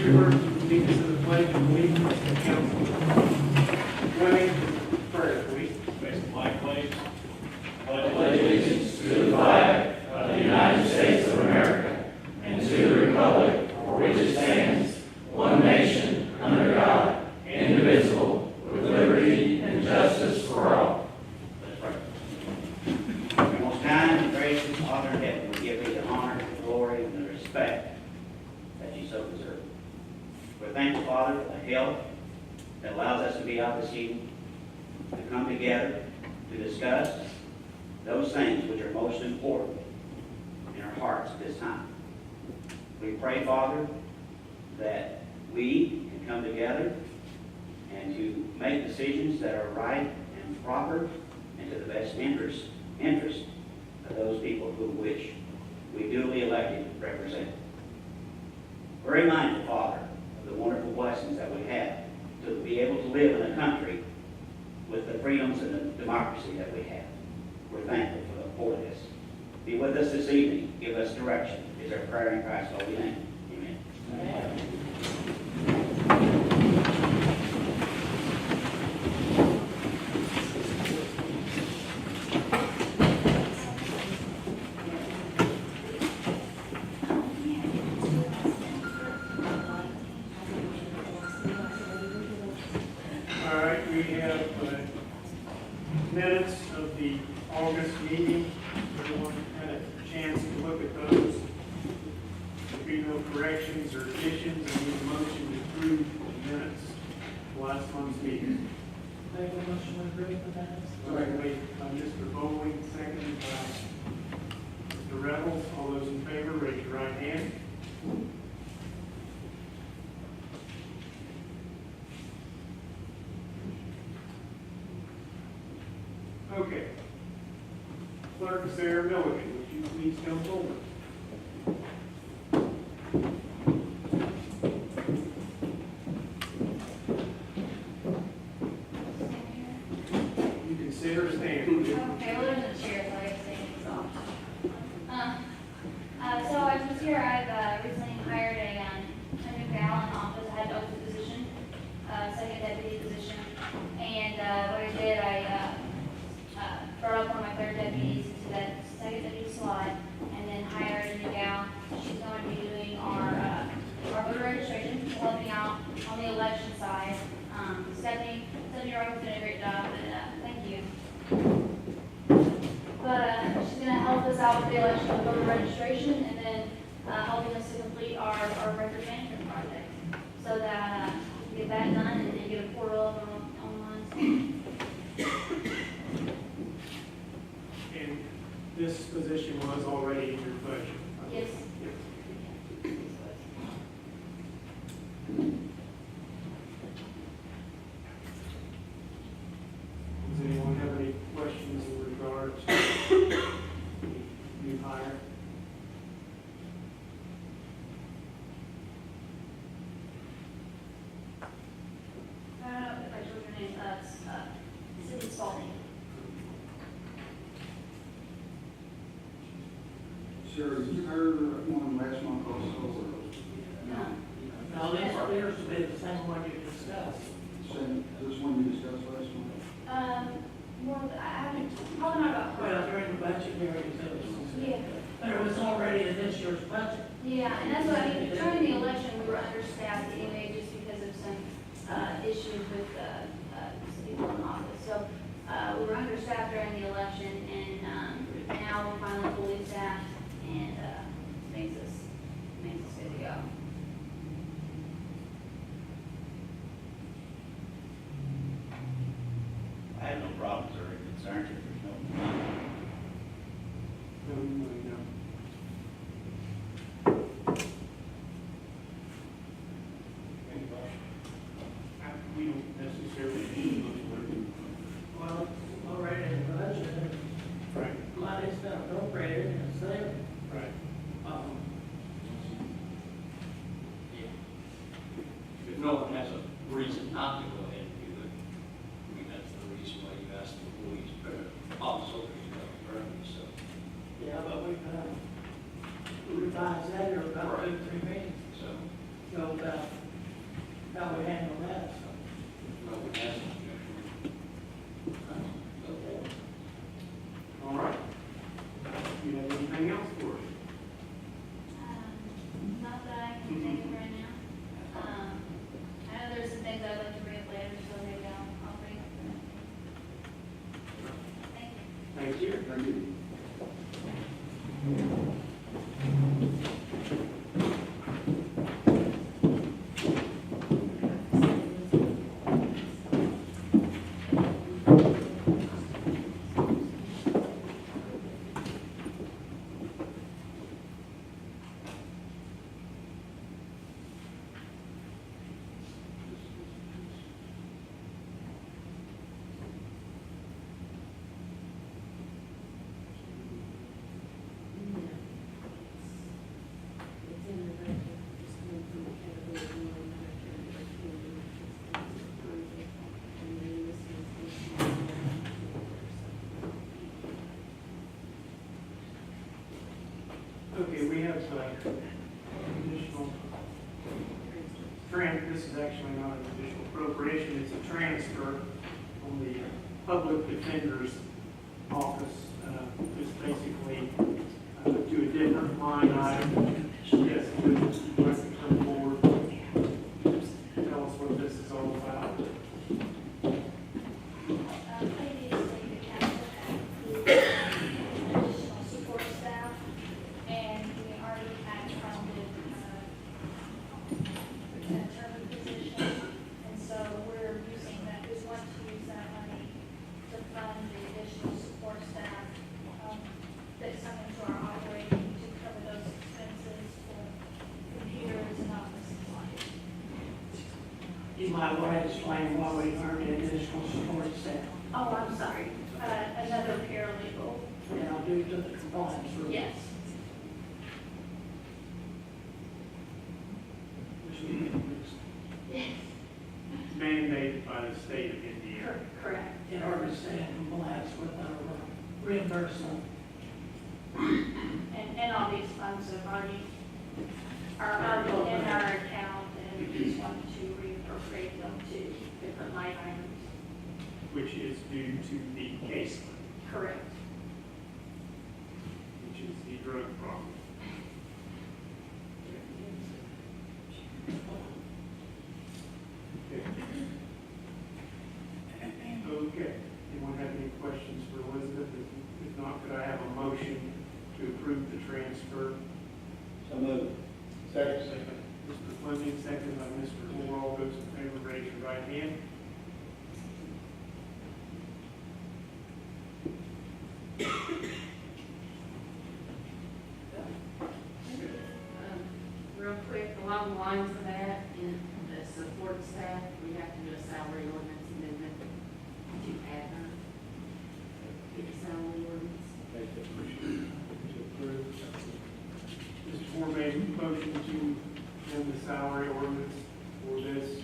Stewart, lead us in the pledge of allegiance to council. Join me in prayer, please. Raise the flag, please. Pledge allegiance to the flag of the United States of America and to the republic for which it stands, one nation, under God, indivisible, with liberty and justice for all. Let's pray. Our most kind and gracious Father in heaven, we give thee the honor, the glory, and the respect that you so deserve. We're thankful, Father, for the help that allows us to be out this evening, to come together to discuss those things which are most important in our hearts at this time. We pray, Father, that we can come together and to make decisions that are right and proper and to the best interest of those people who which we duly elected represent. Very mindful, Father, of the wonderful blessings that we have to be able to live in a country with the freedoms and the democracy that we have. We're thankful for this. Be with us this evening. Give us direction. Is our prayer in Christ's holy name. Amen. Amen. All right, we have minutes of the August meeting. Everyone had a chance to look at those. There be no corrections or additions. I need a motion to approve the minutes of last month's meeting. Make a motion to approve the minutes. Motion made by Mr. Bowling, seconded by Mr. Rebels. All those in favor, raise your right hand. Okay. Clerk Sarah Milligan, would you please come forward? You can sit or stand. Okay, well, there's a chair, so I can say things off. So I was here, I've recently hired a new gal in office. I had an open position, second deputy position. And what I did, I brought up one of my third deputies to that second deputy slot, and then hired a new gal. She's going to be doing our voter registration, helping out on the election side. Stephanie Roberts did a great job, and thank you. But she's going to help us out with the election of voter registration, and then helping us to complete our record management project, so that we can get that done and then get a portal up online. And this position was already in your budget. Yes. Does anyone have any questions in regards to the new hire? I don't know if I told your name, Cindy Spalding. Sure, you heard one last month also, No, this appears to be the same one you discussed. this one you discussed last month. More, I haven't, probably not about Well, her. during the budget hearings, it was, Yeah. there was already in this year's budget. Yeah, and that's what I mean, during the election, we were understaffed anyway, just because of some, issues with, some people in office. So, we were understaffed during the election, and, now we're finally fully staffed, and, makes us good to go. I have no problems or concerns if there's no. No, no. We don't necessarily need one. Well, it's already in the budget, and Right, money's been appropriated, and it's there. right. If no one has a reason not to go ahead and do it, I mean, that's the reason why you asked the employees, also, so. Yeah, but we can revise that or about 2 or 3 meetings, So, go about this is actually not an additional appropriation, it's a transfer on the public defender's office, just basically to a different line item. Yes, would like to come forward, tell us what this is all about. Previously, the council had additional support staff, and we already had funded an attorney position, and so we're using that, we want to use that money to fund the additional support staff that's coming to our operating to cover those expenses for computers and office supplies. You might go ahead and explain why we earned the additional support staff. Oh, I'm sorry, another paralegal. Now, due to the compliance rules. Yes. Yes. Mandated by the state of Indiana. Correct. In order to stay in compliance with our reimbursement. And all these funds have already, are already in our account, and we just want to reappropriate them to different line items. Which is due to the case, Correct. which is the drug problem. Okay, anyone have any questions for Elizabeth? If not, could I have a motion to approve the transfer? So moved. Second. Mr. Fleming, second by Mr. Moore. All those in favor, raise your right hand. Real quick, along the lines of that, in the support staff, we have to do a salary ordinance amendment to add her to the salary ordinance. Mr. Moore made a motion to amend the salary ordinance for this. Is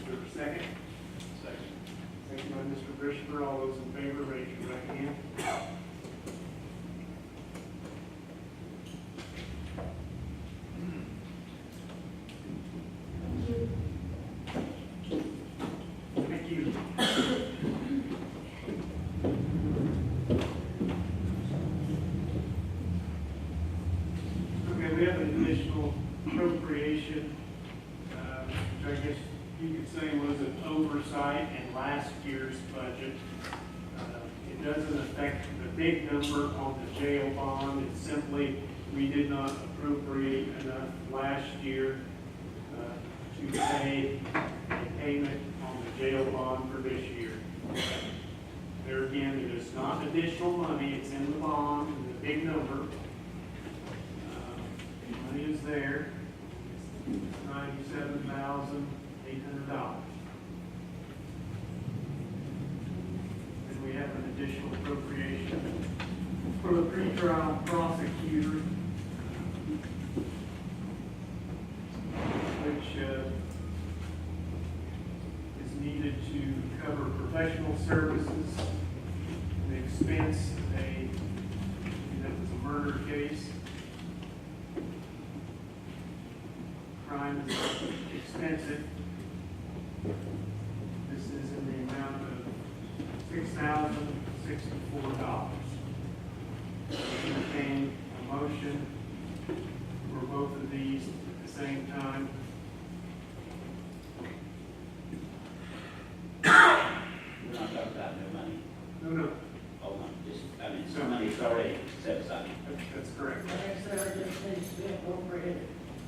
there a second? Second. Second by Mr. Brisher. All those in favor, raise your right hand. Thank you. Okay, we have an additional appropriation, which I guess you could say was an oversight in last year's budget. It doesn't affect the big number on the jail bond. It's simply, we did not appropriate enough last year to pay a payment on the jail bond for this year. There again, it is not additional money, it's in the bond, and the big number. Money is there, $97,800. And we have an additional appropriation for the pretrial prosecutor, which is needed to cover professional services, an expense, that was a murder case. Crime is expensive. This is in the amount of $6,064. Entertain a motion for both of these at the same time. We're not talking about no money. No, Oh, no, just, I mean, some money's already set aside. that's correct. I guess there just needs to be appropriated.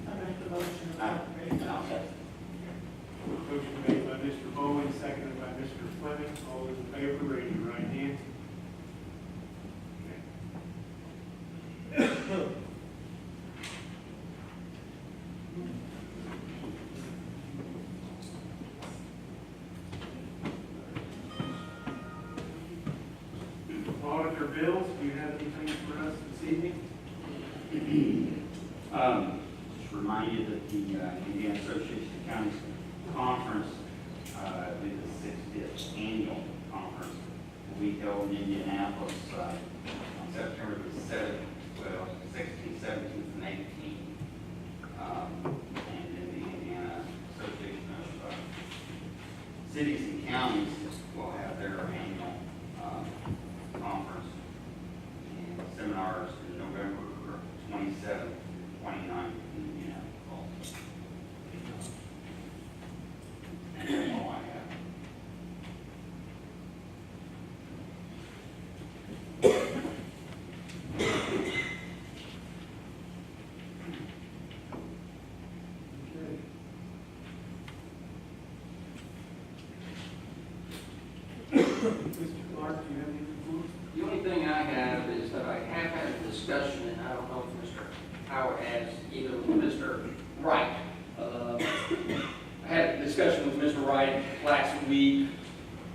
I make the motion to appropriate. And I'll second. Motion made by Mr. Bowen, seconded by Mr. Fleming. All those in favor, raise your right hand. Auditor bills, do you have anything for us this evening? Just remind you that the Indiana Association of Counties Conference, the 60th annual conference, will be held in Indianapolis on September the 7th, 16th, 17th, and 18th. And in the Indiana Association cities and counties will have their annual conference and seminars in November 27th, 29th in Indianapolis. And that's all I have. Mr. Clark, do you have any reports? The only thing I have is that I have had a discussion, and I don't know if Mr. Howard has, either with Mr. Wright. I had a discussion with Mr. Wright last week,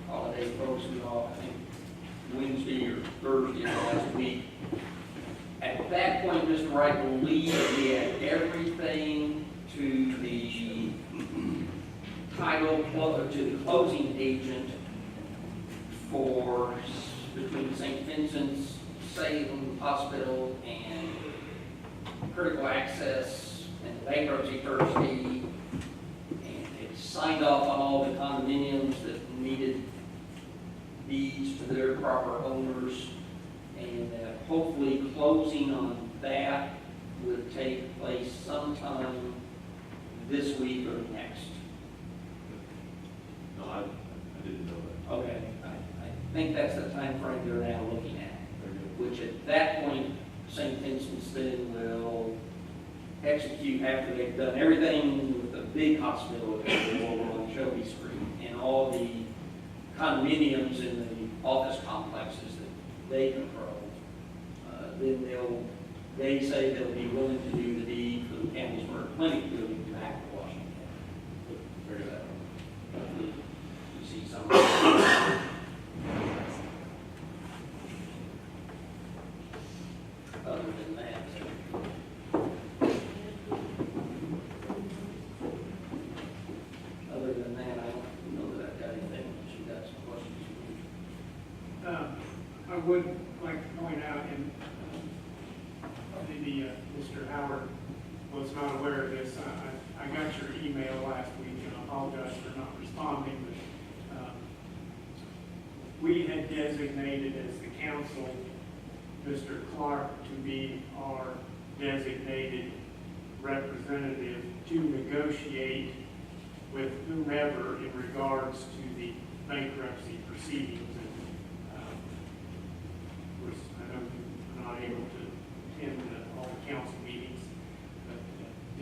holiday folks and all, I think Wednesday or Thursday of last week. At that point, Mr. Wright believed that we had everything to the to the closing agent for between St. Vincent's, Salem Hospital, and critical access and bankruptcy trustee, and they signed off on all the condominiums that needed deeds to their proper owners, and hopefully closing on that would take place sometime this week or next. No, I didn't know that. Okay, I think that's the time frame they're now looking at, Very good. which at that point, St. Vincent's then will execute after they've done everything with the big hospital over on Shelby Street and all the condominiums in the office complexes that they control. Then they say they'll be willing to do the deed for the Campbellsburg Clinic building back to Washington. Very good. You see some. Other than that, I don't know that I've got anything, unless you got some questions. I would like to point out, and maybe Mr. Howard was not aware of this. I got your email last week, and I apologize for not responding, but we had designated as the council Mr. Clark to be our designated representative to negotiate with whomever in regards to the bankruptcy proceedings. And, of course, I know you're not able to attend all the council meetings, but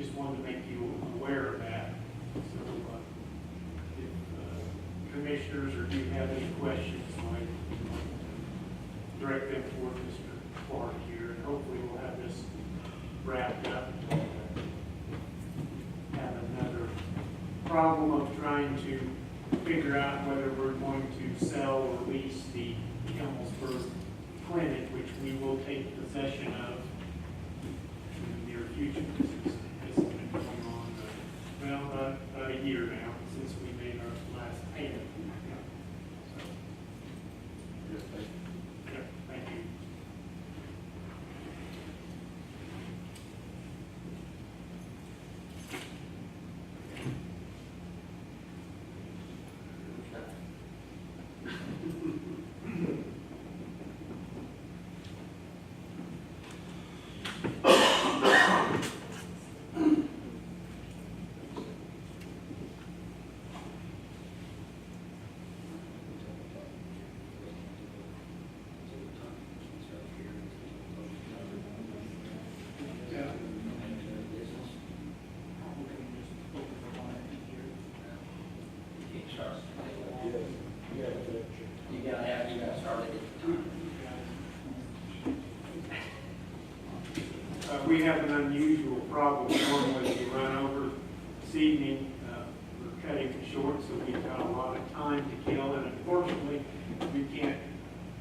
just wanted to make you aware of that. So if commissioners or you have any questions, I direct them toward Mr. Clark here, and hopefully we'll have this wrapped up. Have another problem of trying to figure out whether we're going to sell or lease the Campbellsburg Clinic, which we will take possession of in the near future. This has been going on, about a year now, since we made our last payment. So, Yes, thank you. yeah, thank you. You gotta start at the time. We have an unusual problem. Normally we run over this evening. We're cutting it short, so we've got a lot of time to kill. And unfortunately, we can't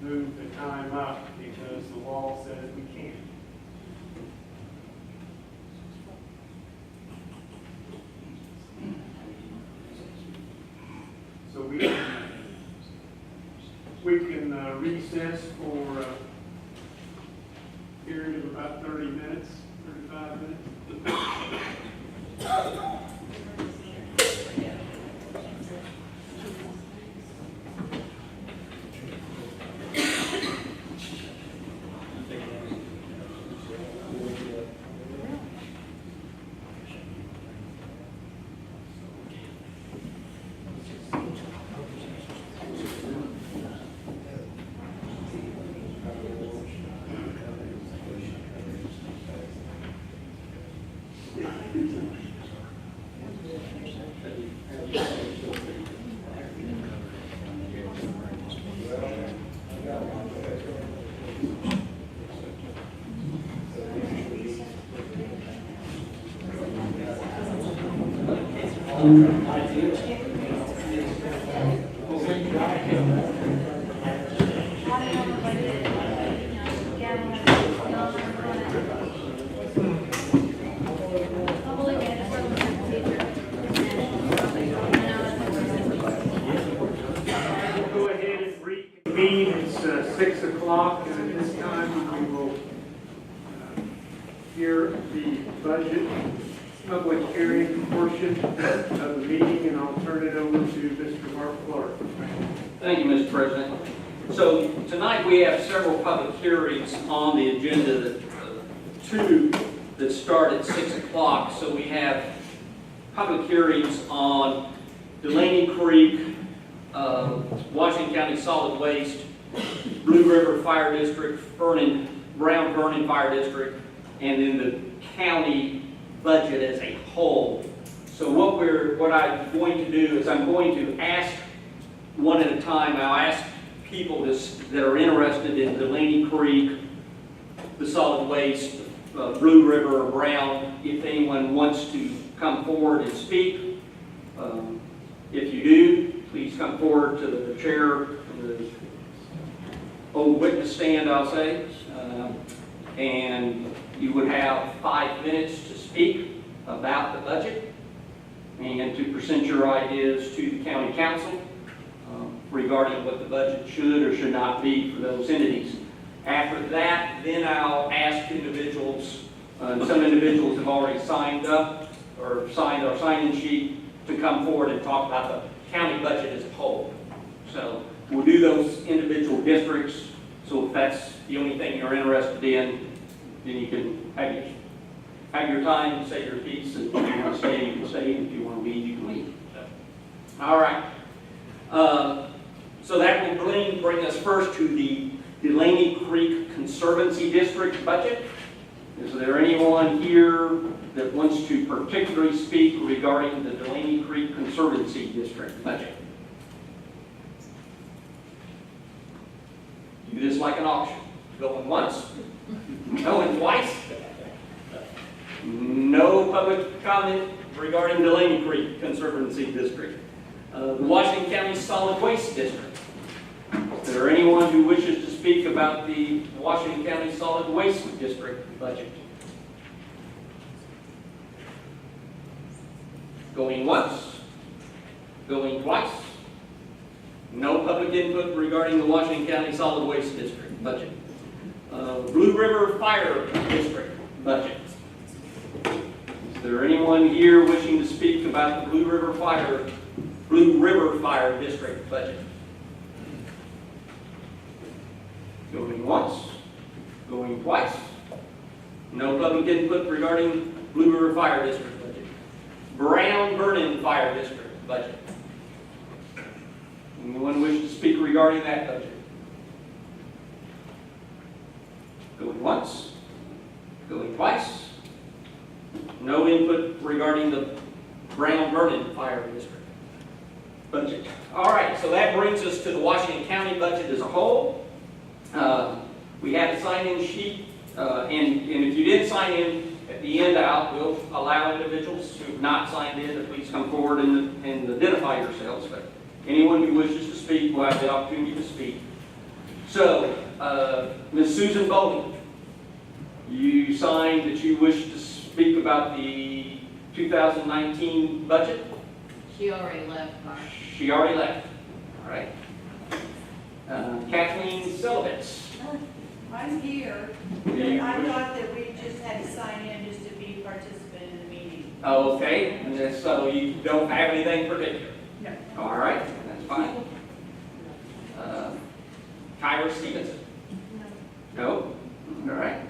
move the time up because the law says we can't. So we can recess for a period of about 30 minutes, 35 minutes. Go ahead and reconvene. It's 6 o'clock, and at this time, we will hear the budget public hearing portion of the meeting, and I'll turn it over to Mr. Mark Clark. Thank you, Mr. President. So tonight we have several public hearings on the agenda, two that start at 6 o'clock. So we have public hearings on Delaney Creek, Washington County Solid Waste, Blue River Fire District, Brown Vernon Fire District, and then the county budget as a whole. So what I'm going to do is I'm going to ask one at a time. I'll ask people that are interested in Delaney Creek, the solid waste, Blue River or Brown, if anyone wants to come forward and speak. If you do, please come forward to the chair, the old witness stand, I'll say, and you would have 5 minutes to speak about the budget and to present your ideas to the county council regarding what the budget should or should not be for those entities. After that, then I'll ask individuals, some individuals have already signed up or signed our sign-in sheet to come forward and talk about the county budget as a whole. So we'll do those individual districts. So if that's the only thing you're interested in, then you can have your time, say your piece, and if you want to stay, you can stay, and if you want to leave, you can leave. So, all right. So that will bring us first to the Delaney Creek Conservancy District budget. Is there anyone here that wants to particularly speak regarding the Delaney Creek Conservancy District budget? Do this like an auction. Going once, going twice. No public comment regarding Delaney Creek Conservancy District. The Washington County Solid Waste District. Is there anyone who wishes to speak about the Washington County Solid Waste District budget? Going once, going twice. No public input regarding the Washington County Solid Waste District budget. Blue River Fire District budget. Is there anyone here wishing to speak about the Blue River Fire District budget? Going once, going twice. No public input regarding Blue River Fire District budget. Brown Vernon Fire District budget. Anyone wish to speak regarding that budget? Going once, going twice. No input regarding the Brown Vernon Fire District budget. All right, so that brings us to the Washington County budget as a whole. We have a sign-in sheet, and if you did sign in, at the end we'll allow individuals who have not signed in to please come forward and identify yourselves. But anyone who wishes to speak will have the opportunity to speak. So, Ms. Susan Bowman, you signed that you wish to speak about the 2019 budget? She already left, Mark. She already left. All right. Kathleen Silovitz. I'm here. I thought that we just had to sign in just to be participant in the meeting. Oh, okay. And so you don't have anything particular? No. All right. That's fine. Kyra Stevenson. No. All right.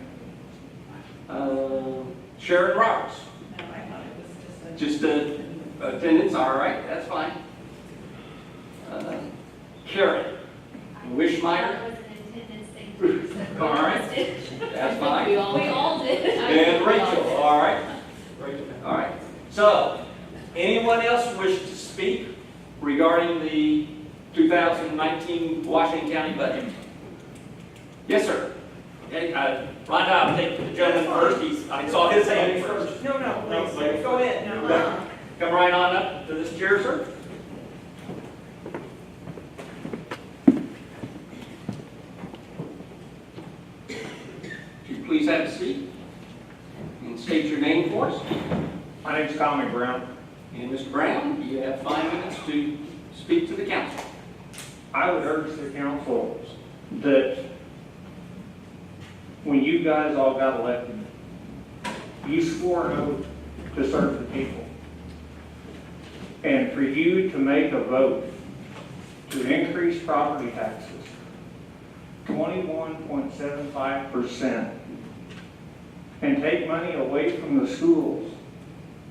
Sharon Roberts. No, I thought it was Just attendance. All right. That's fine. Karen Wishmeyer. That was an attendance thing too, so All right. That's fine. we all did. And Rachel. All right. Rachel. All right. So, anyone else wish to speak regarding the 2019 Washington County budget? Yes, sir. Okay, Rhonda, I'll take the gentleman first. I saw his hand first. No, please. Go ahead. No. Come right on up. morning, Brown. And Mr. Brown, you have 5 minutes to speak to the council. I would urge the council that when you guys all got elected, you swore an oath to serve the people. And for you to make a vote to increase property taxes 21.75% and take money away from the schools.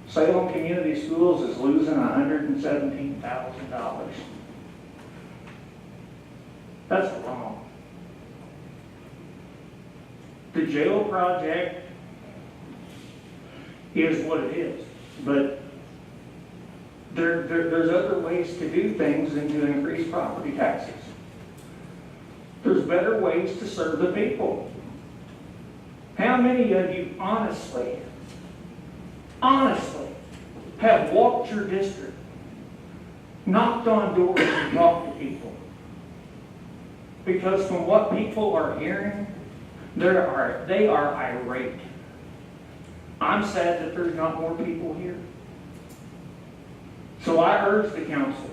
Salem Community Schools is losing $117,000. That's wrong. The jail project is what it is, but there's other ways to do things than to increase property taxes. There's better ways to serve the people. How many of you honestly have walked your district, knocked on doors and talked to people? Because from what people are hearing, they are irate. I'm sad that there's not more people here. So I urge the council,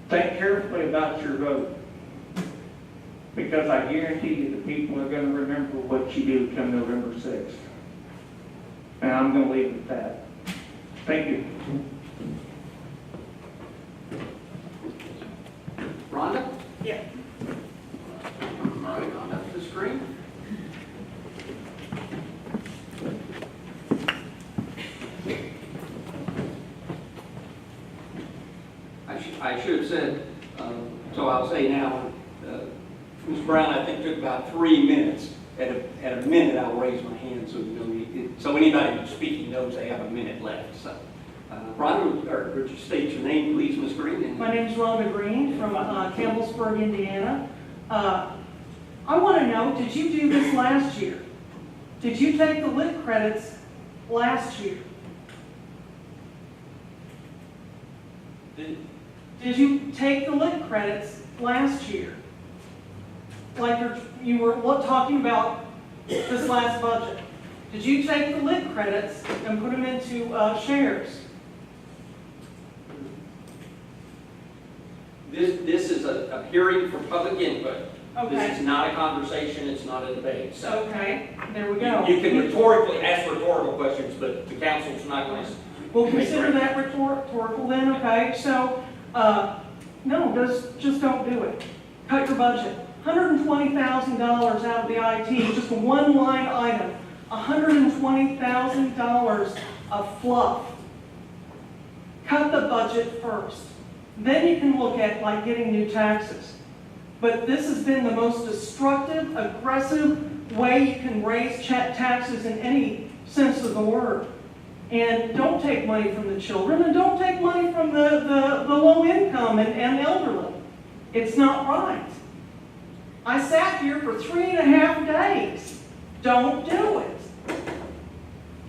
think carefully about your vote, because I guarantee you the people are going to remember what you do come November 6th. And I'm going to leave it at that. Thank you. Rhonda? Yeah. All right, on up to the screen. I should have said, so I'll say now, Ms. Brown, I think took about 3 minutes. At a minute, I'll raise my hand so so anybody who's speaking knows they have a minute left. So, Rhonda, would you state your name, please, Ms. Green? My name's Rhonda Green from Campbellsburg, Indiana. I want to know, did you do this last year? Did you take the lit credits last year? Did you take the lit credits last year? Like you were talking about this last budget. Did you take the lit credits and put them into shares? This is a hearing for public input. Okay. This is not a conversation, it's not a debate. So Okay, there we go. you can rhetorically ask rhetorical questions, but the council's not going to. We'll consider that rhetorical then, okay? So, no, just don't do it. Cut your budget. $120,000 out of the IT, just one line item. $120,000 of fluff. Cut the budget first. Then you can look at like getting new taxes. But this has been the most destructive, aggressive way you can raise taxes in any sense of the word. And don't take money from the children, and don't take money from the low income and elderly. It's not right. I sat here for 3.5 days. Don't do it.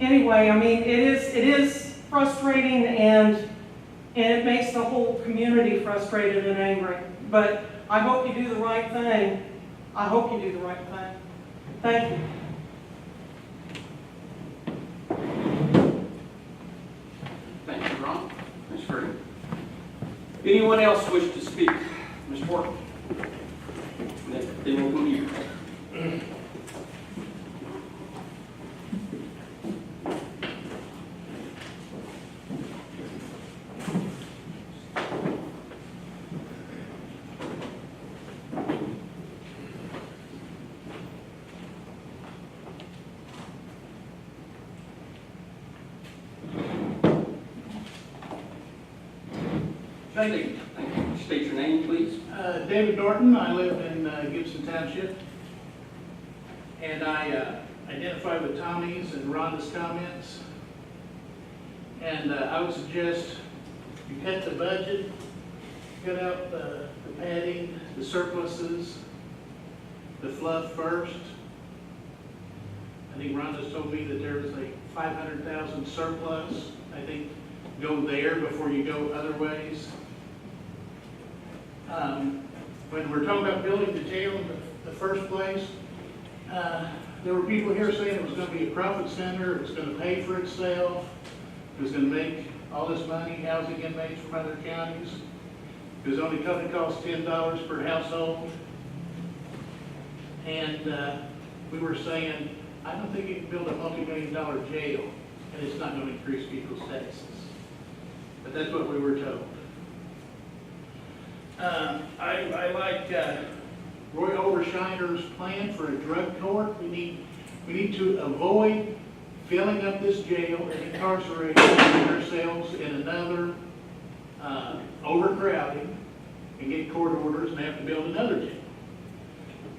Anyway, I mean, it is frustrating, and it makes the whole community frustrated and angry. But I hope you do the right thing. I hope you do the right thing. Thank you. Thank you, Ron. Ms. Green. Anyone else wish to speak? Ms. Porter? Then we'll go here. State your name, please. David Norton. I live in Gibson Township. And I identify with Tommy's and Rhonda's comments. And I would suggest you cut the budget, cut out the padding, the surpluses, the fluff first. I think Rhonda's told me that there was a $500,000 surplus. I think go there before you go other ways. When we're talking about building the jail in the first place, There were people here saying it was gonna be a profit center, it was gonna pay for itself, it was gonna make all this money housing inmates from other counties. It was only gonna cost $10 per household. And we were saying, I don't think you can build a multi-million-dollar jail, and it's not gonna increase people's taxes. But that's what we were told. I like Roy Overshiner's plan for a drug court. We need to avoid filling up this jail and incarcerating ourselves in another overcrowding and get court orders and have to build another jail.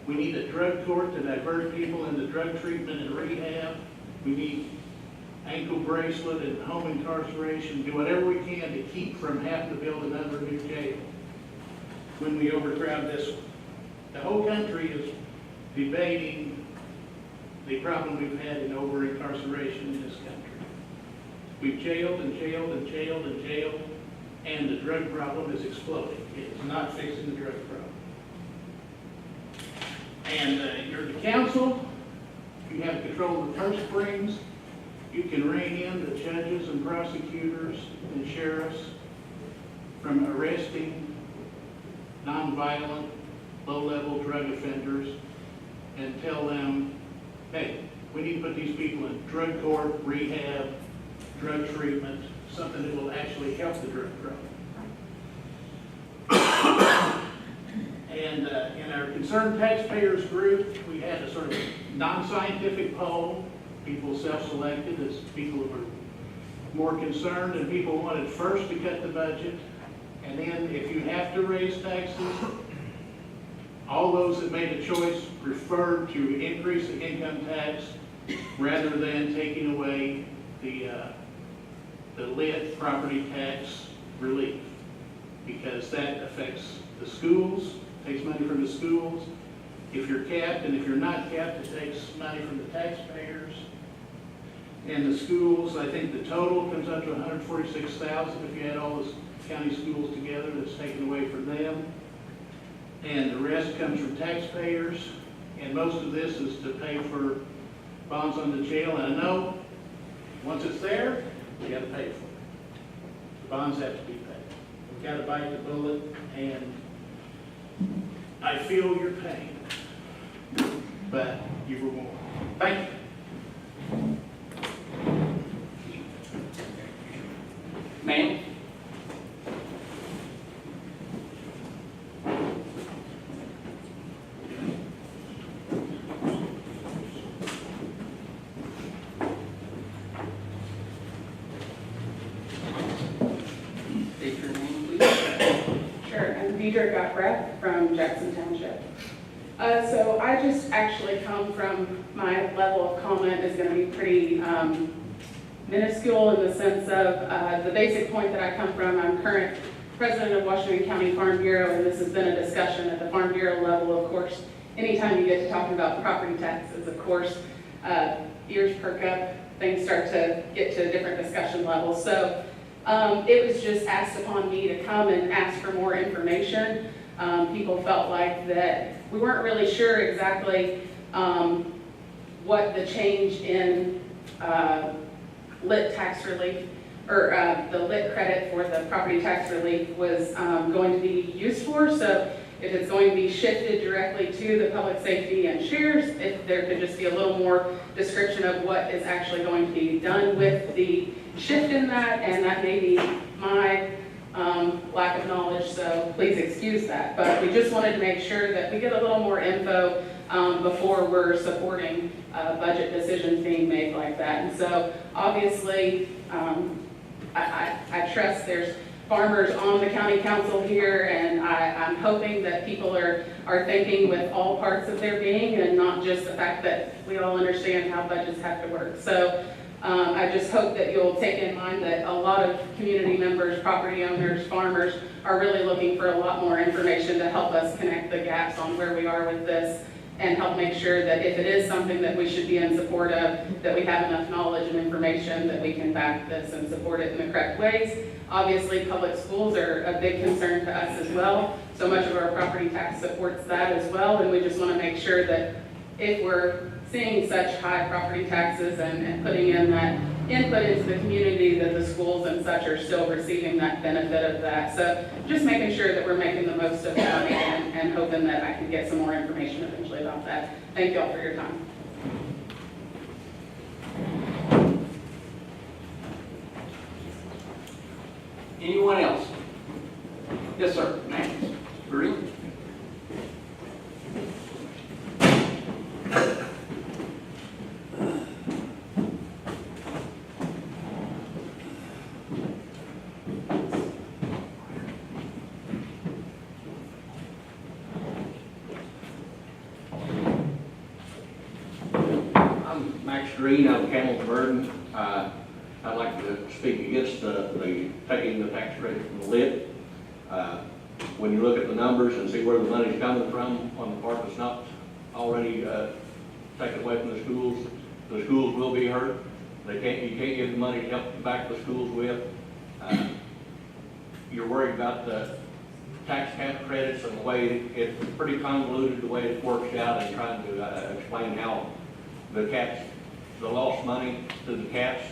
We need a drug court to divert people into drug treatment and rehab. We need ankle bracelet and home incarceration, do whatever we can to keep from having to build another new jail when we overcrowd this one. The whole country is debating the problem we've had in over-incarceration in this country. We've jailed and jailed and jailed and jailed, and the drug problem is exploding. It is not fixing the drug problem. And you're the council, you have control of the purse strings, you can rein in the judges and prosecutors and sheriffs from arresting nonviolent, low-level drug offenders and tell them, hey, we need to put these people in drug court, rehab, drug treatment, something that will actually help the drug problem. And in our concerned taxpayers group, we had a sort of non-scientific poll. People self-selected as people who were more concerned, and people wanted first to cut the budget. And then if you have to raise taxes, all those that made a choice preferred to increase the income tax rather than taking away the lit property tax relief, because that affects the schools, takes money from the schools. If you're capped, and if you're not capped, it takes money from the taxpayers. And the schools, I think the total comes up to $146,000 if you add all the county schools together, that's taken away from them. And the rest comes from taxpayers, and most of this is to pay for bonds on the jail. And I know, once it's there, you gotta pay for it. The bonds have to be paid. We've gotta bite the bullet, and I feel your pain, but you were warned. Thank you. Ma'am? State your name, please. Sure, I'm Deidre Gottbreath from Jackson Township. So I just actually come from, my level of comment is going to be pretty minuscule in the sense of the basic point that I come from. I'm current president of Washington County Farm Bureau, and this has been a discussion at the Farm Bureau level. Of course, anytime you get to talking about property taxes, of course, ears perk up, things start to get to a different discussion level. So it was just asked upon me to come and ask for more information. People felt like that we weren't really sure exactly what the change in lit tax relief, or the lit credit for the property tax relief was going to be used for. So if it's going to be shifted directly to the public safety and shares, if there could just be a little more description of what is actually going to be done with the shift in that, and that may be my lack of knowledge, so please excuse that. But we just wanted to make sure that we get a little more info before we're supporting budget decisions being made like that. And so obviously, I trust there's farmers on the county council here, and I'm hoping that people are thinking with all parts of their being and not just the fact that we all understand how budgets have to work. So I just hope that you'll take in mind that a lot of community members, property owners, farmers are really looking for a lot more information to help us connect the gaps on where we are with this, and help make sure that if it is something that we should be in support of, that we have enough knowledge and information that we can back this and support it in the correct ways. Obviously, public schools are a big concern to us as well. So much of our property tax supports that as well, and we just want to make sure that if we're seeing such high property taxes and putting in that input into the community that the schools and such are still receiving that benefit of that. So just making sure that we're making the most of the money and hoping that I can get some more information eventually about that. Thank you all for your time. Anyone else? Yes, sir. Max. Green. I'm Max Green, out of Camel's Burden. I'd like to speak against the taking the tax credit from the LIT. When you look at the numbers and see where the money's coming from on the part that's not already taken away from the schools will be hurt. You can't give the money to help back the schools with. You're worried about the tax cap credits and the way it's pretty convoluted the way it works out, and trying to explain how the caps, the lost money to the caps.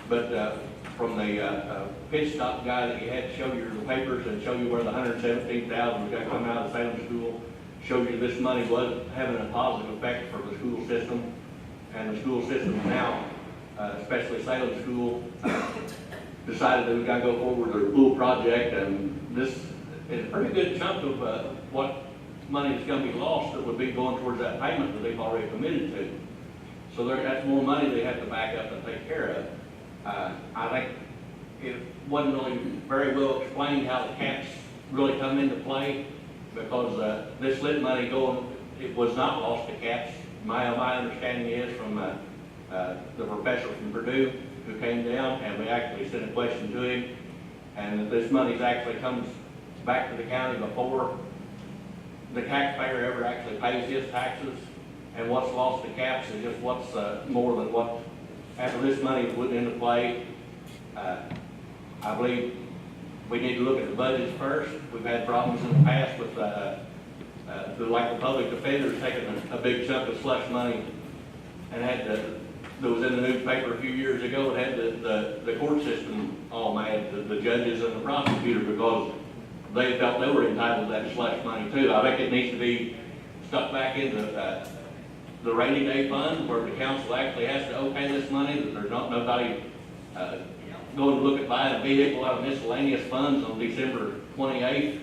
But from the pit stop guy that you had show you the papers and show you where the $117,000 was going to come out of the Salem school, showed you this money was having a positive effect for the school system. And the school system now, especially Salem School, decided that we got to go forward with their pool project, and this is a pretty good chunk of what money is going to be lost that would be going towards that payment that they've already committed to. So that's more money they have to back up and take care of. I think it wasn't really very well explained how the caps really come into play, because this lit money it was not lost to caps. My understanding is from the professor from Purdue who came down, and we actually sent a question to him, and that this money actually comes back to the county before the taxpayer ever actually pays his taxes, and what's lost to caps is just what's more than what, after this money is put into play. I believe we need to look at the budgets first. We've had problems in the past with like the public defenders taking a big chunk of slush money, and that was in the newspaper a few years ago. It had the court system all mad, the judges and the prosecutor, because they felt they were entitled to that slush money too. I think it needs to be stuck back into the rainy day fund, where the council actually has to okay this money, that there's not nobody going to look at buying a vehicle out of miscellaneous funds on December 28th.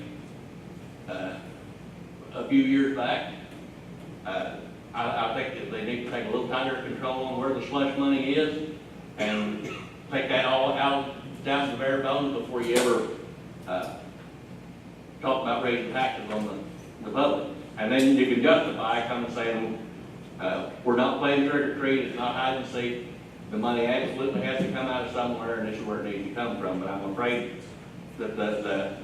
A few years back. I think that they need to take a little tighter control on where the slush money is, and take that all out down to the bare bones before you ever talk about raising taxes on the public. And then you can justify coming saying, we're not playing trick or treat, it's not hide and seek. The money absolutely has to come out of somewhere, and this is where it needs to come from. But I'm afraid that the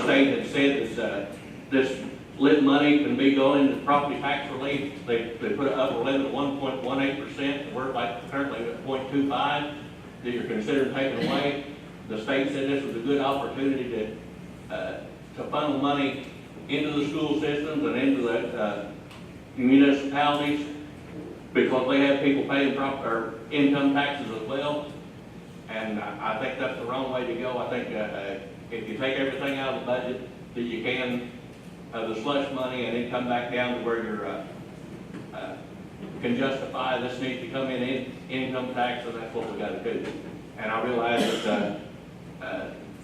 state had said that this lit money can be going to property tax relief. They put an upper limit of 1.18%. We're like currently at 0.25 that you're considering taking away. The state said this was a good opportunity to funnel money into the school systems and into the municipalities, because they have people paying income taxes as well. And I think that's the wrong way to go. I think if you take everything out of the budget that you can, the slush money, and then come back down to where you're can justify this needs to come in income tax, and that's what we got to do. And I realize that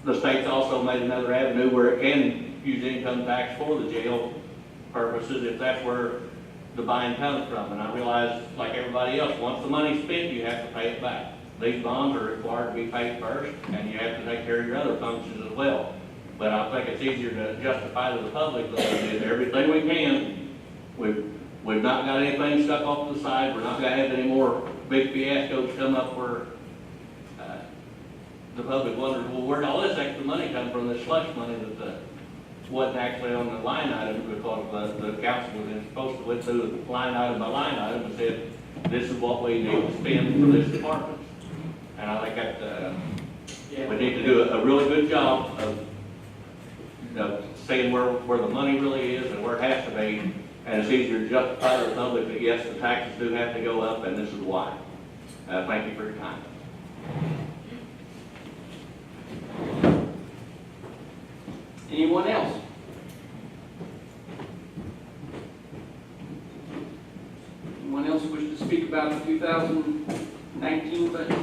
the state's also made another avenue where it can use income tax for the jail purposes if that's where the buying comes from. And I realize, like everybody else, once the money's spent, you have to pay it back. These bonds are required to be paid first, and you have to take care of your other functions as well. But I think it's easier to justify to the public that we did everything we can. We've not got anything stuck off to the side. We're not going to have any more big fiascos come up where the public wonders, well, where'd all this extra money come from, this slush money that wasn't actually on the line item, because the council was supposed to went through line item by line item and said, this is what we need to spend for this department. And I think that we need to do a really good job of saying where the money really is and where it has to be, And it's easier to justify to the public that yes, the taxes do have to go up, and this is why. Thank you for your time. Anyone else? Anyone else wish to speak about the 2019 budget?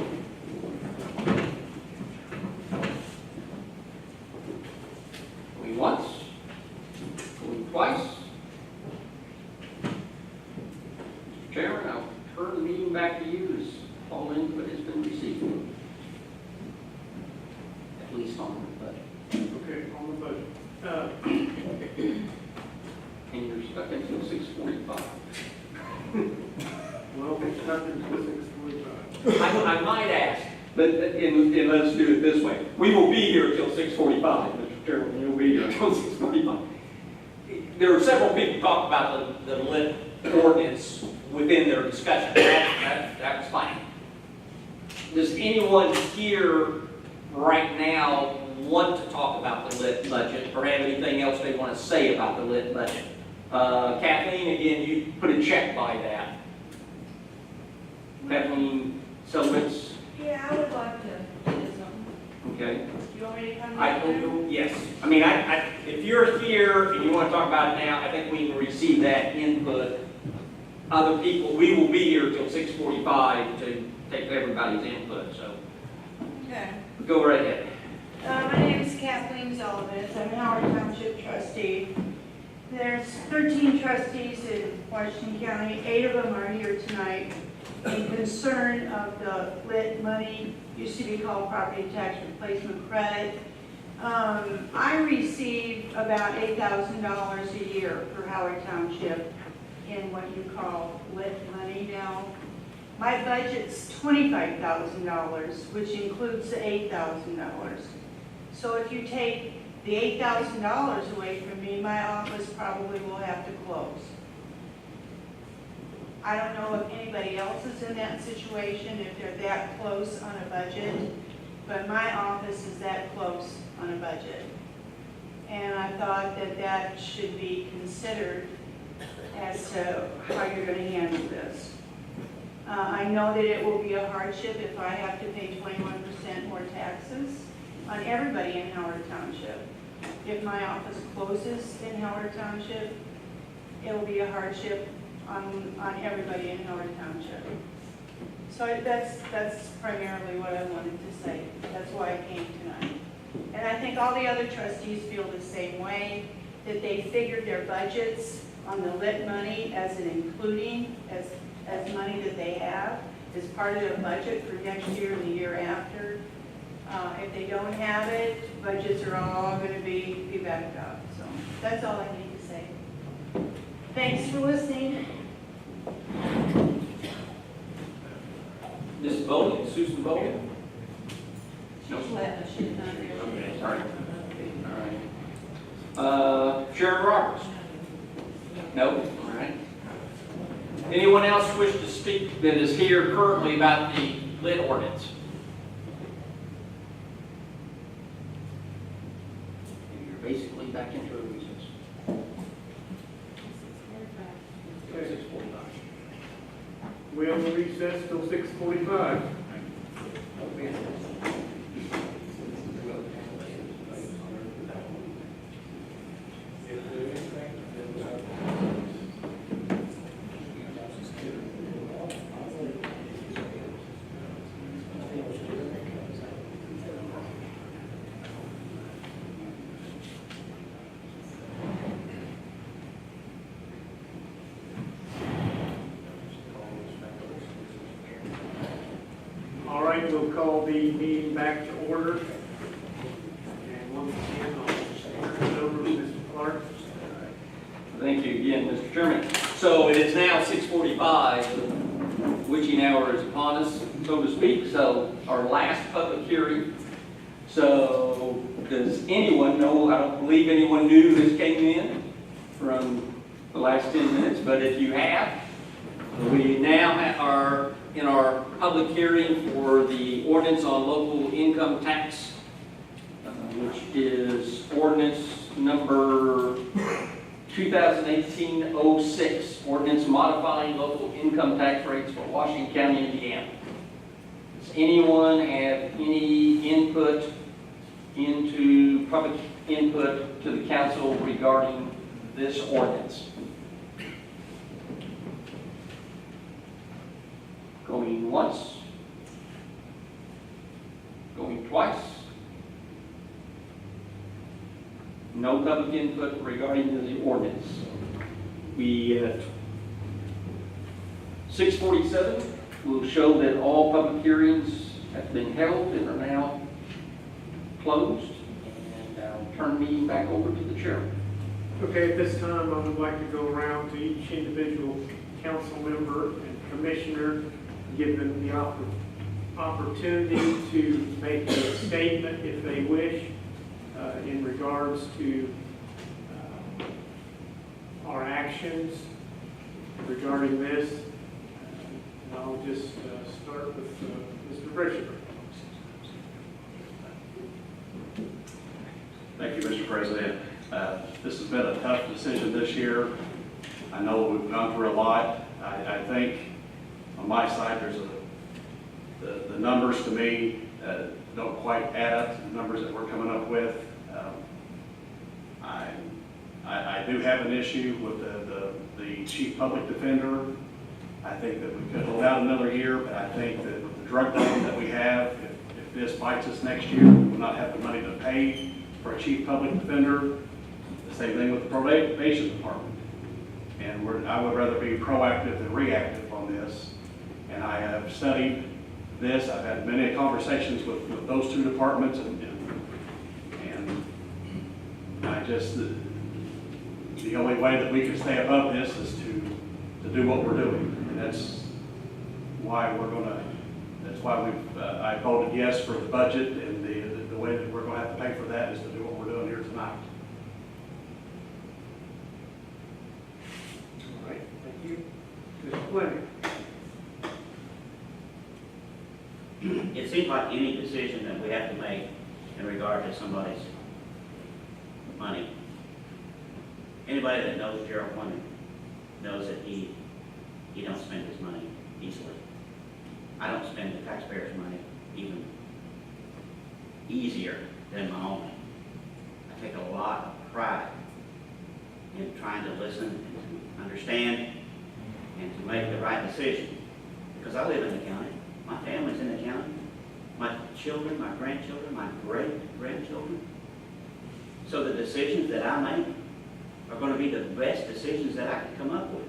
Going once? Going twice? Mr. Chairman, I'll turn the meeting back to you as all input has been received. At least on the budget. Okay, on the budget. And you're stuck until 6:45. Well, we're stuck until 6:45. I might ask, and let's do it this way. We will be here until 6:45, Mr. Chairman. You'll be here until 6:45. There are several people talk about the lit ordinance within their discussion. That was fine. Does anyone here right now want to talk about the lit budget or have anything else they want to say about the lit budget? Kathleen, again, you put a check by that. Kathleen Selwitz, Yeah, I would like to do something. okay. Do you want me to come I down there? will, yes. I mean, if you're here and you want to talk about it now, I think we can receive that input. Other people, we will be here till 6:45 to take everybody's input, so Okay. go right ahead. My name is Kathleen Sullivan. I'm Howard Township trustee. There's 13 trustees in Washington County. 8 of them are here tonight in concern of the lit money, used to be called property tax replacement credit. I receive about $8,000 a year for Howard Township in what you call lit money now. My budget's $25,000, which includes the $8,000. So if you take the $8,000 away from me, my office probably will have to close. I don't know if anybody else is in that situation, if they're that close on a budget, but my office is that close on a budget. And I thought that that should be considered as to how you're going to handle this. I know that it will be a hardship if I have to pay 21% more taxes on everybody in Howard Township. If my office closes in Howard Township, it will be a hardship on everybody in Howard Township. So that's primarily what I wanted to say. That's why I came tonight. And I think all the other trustees feel the same way, that they figured their budgets on the lit money as an including, as money that they have, as part of their budget for next year and the year after. If they don't have it, budgets are all going to be backed up. So that's all I need to say. Thanks for listening. Ms. Bowling, Susan Bowling? No. Okay, Okay, sorry. All right. Sharon Roberts? No? All right. Anyone else wish to speak that is here currently about the lit ordinance? You're basically back into a recess. Okay. 6:45. We have a recess till 6:45. All right, we'll call the meeting back to order. And once again, I'll turn it over to Mr. Clark. Thank you again, Mr. Chairman. So it is now 6:45, the witching hour is upon us, so to speak, so our last public hearing. So does anyone know, I don't believe anyone new has came in from the last 10 minutes, but if you have, we now are in our public hearing for the ordinance on local income tax, which is ordinance number 2018-06, ordinance modifying local income tax rates for Washington County, Indiana. Does anyone have any input into public input to the council regarding this ordinance? Going once? Going twice? No public input regarding the ordinance. We, 6:47 will show that all public hearings have been held and are now closed. And I'll turn the meeting back over to the chair. Okay, at this time, I would like to go around to each individual council member and commissioner, give them the opportunity to make a statement if they wish in regards to our actions regarding this. And I'll just start with Mr. Brisher. Thank you, Mr. President. This has been a tough decision this year. I know we've gone through a lot. I think on my side, the numbers to me don't quite add up to the numbers that we're coming up with. I do have an issue with the chief public defender. I think that we could hold out another year, but I think that with the drug problem that we have, if this bites us next year, we will not have the money to pay for a chief public defender. The same thing with the probation department. And I would rather be proactive than reactive on this. And I have studied this. I've had many conversations with those two departments, and I just, the only way that we can stay above this is to do what we're doing. And that's why I voted yes for the budget, and the way that we're going to have to pay for that is to do what we're doing here tonight. All right, thank you. Mr. Fleming. It seems like any decision that we have to make in regard to somebody's money, anybody that knows Gerald Fleming knows that he don't spend his money easily. I don't spend the taxpayers' money even easier than my own. I take a lot of pride in trying to listen and to understand and to make the right decision. Because I live in the county, my family's in the county, my children, my grandchildren, my great-grandchildren. So the decisions that I make are going to be the best decisions that I can come up with.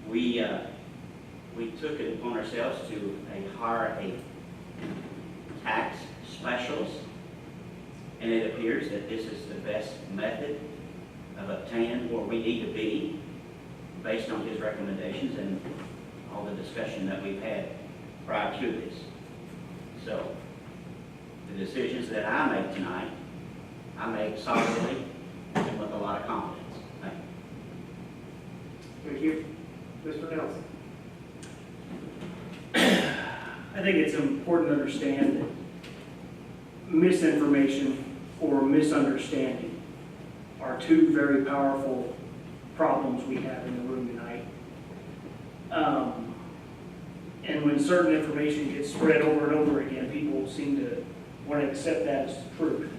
We took it upon ourselves to hire a tax specialist, and it appears that this is the best method of obtaining where we need to be based on his recommendations and all the discussion that we've had prior to this. So the decisions that I make tonight, I make solidly and with a lot of confidence. Thank you. Thank you. Mr. Nelson. I think it's important to understand that misinformation or misunderstanding are two very powerful problems we have in the room tonight. And when certain information gets spread over and over again, people seem to want to accept that as truth,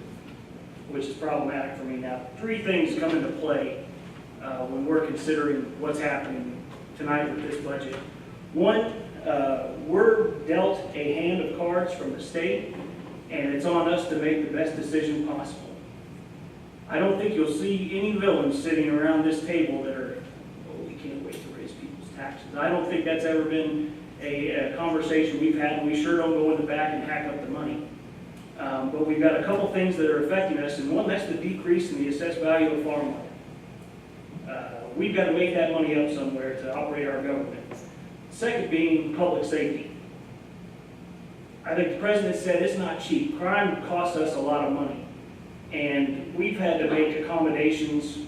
which is problematic for me. Now, three things come into play when we're considering what's happening tonight with this budget. One, we're dealt a hand of cards from the state, and it's on us to make the best decision possible. I don't think you'll see any villains sitting around this table that are, oh, we can't wait to raise people's taxes. I don't think that's ever been a conversation we've had, and we sure don't go in the back and hack up the money. But we've got a couple things that are affecting us, and one, that's the decrease in the assessed value of farmland. We've got to make that money up somewhere to operate our government. Second being public safety. I think the president said it's not cheap. Crime costs us a lot of money. And we've had to make accommodations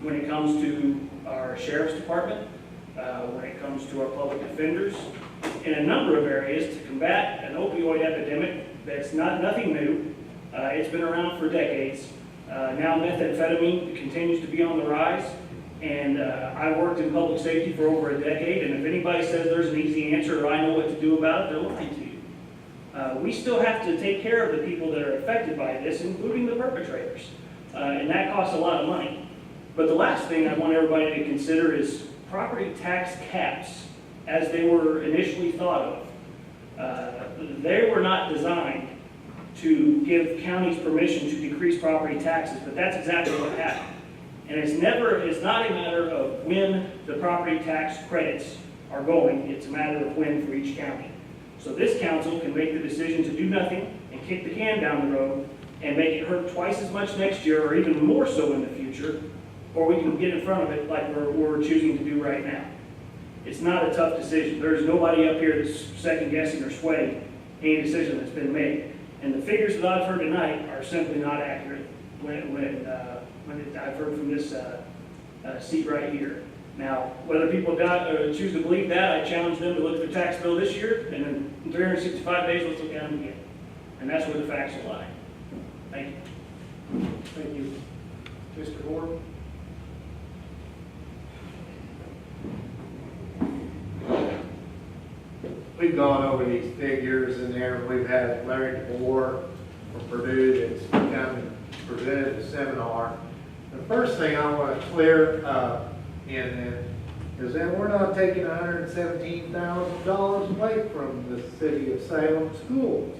when it comes to our sheriff's department, when it comes to our public defenders, in a number of areas to combat an opioid epidemic that's nothing new. It's been around for decades. Now methamphetamine continues to be on the rise, and I worked in public safety for over a decade, and if anybody says there's an easy answer or I know what to do about it, they're lying to you. We still have to take care of the people that are affected by this, including the perpetrators, and that costs a lot of money. But the last thing I want everybody to consider is property tax caps as they were initially thought of. They were not designed to give counties permission to decrease property taxes, but that's exactly what happened. And it's not a matter of when the property tax credits are going, it's a matter of when for each county. So this council can make the decision to do nothing and kick the can down the road and make it hurt twice as much next year or even more so in the future, or we can get in front of it like we're choosing to do right now. It's not a tough decision. There's nobody up here that's second guessing or sweating any decision that's been made. And the figures that I've heard tonight are simply not accurate when I've heard from this seat right here. Now, whether people choose to believe that, I challenge them to look at the tax bill this year, and then in 365 days, let's look at them again. And that's where the facts will lie. Thank you. Thank you. Mr. Gordon? We've gone over these figures and there, we've had Larry DeBoer from Purdue that's come presented a seminar. The first thing I want to clear up in it is that we're not taking $117,000 away from the city of Salem schools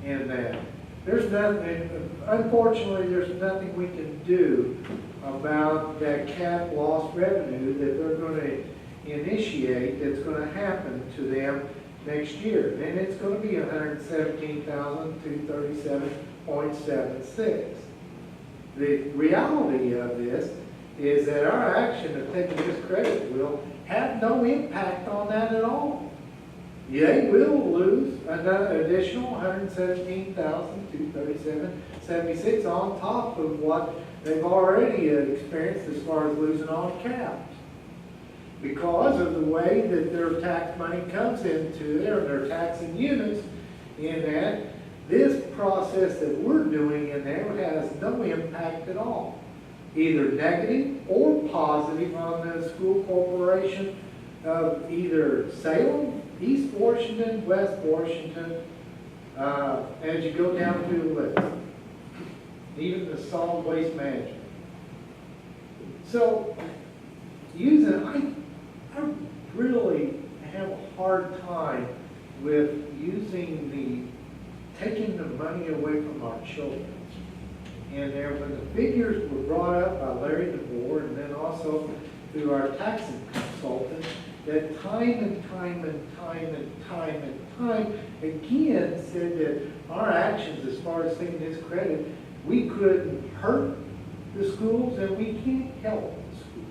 in that. There's nothing, unfortunately, there's nothing we can do about that cap loss revenue that they're going to initiate that's going to happen to them next year. And it's going to be $117,237.76. The reality of this is that our action of taking this credit will have no impact on that at all. They will lose another additional $117,237.76 on top of what they've already experienced as far as losing on caps. Because of the way that their tax money comes into their taxing units, in that this process that we're doing in there has no impact at all, either negative or positive on the school corporation of either Salem, East Washington, West Washington, as you go down through the list, even the solid waste management. So, I really have a hard time with taking the money away from our children. And there, when the figures were brought up by Larry DeBoer and then also through our taxing consultant, that time and time again said that our actions as far as taking this credit, we couldn't hurt the schools and we can't help the schools.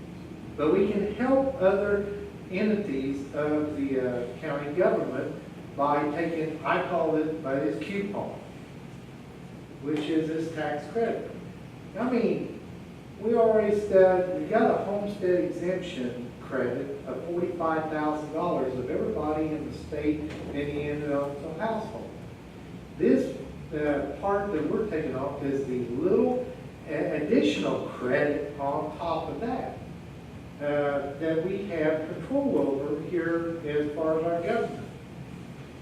But we can help other entities of the county government by taking, I call it, by this coupon, which is this tax credit. I mean, we already said we got a homestead exemption credit of $45,000 of everybody in the state and the individual household. This part that we're taking off is the little additional credit on top of that. That we have control over here as far as our government.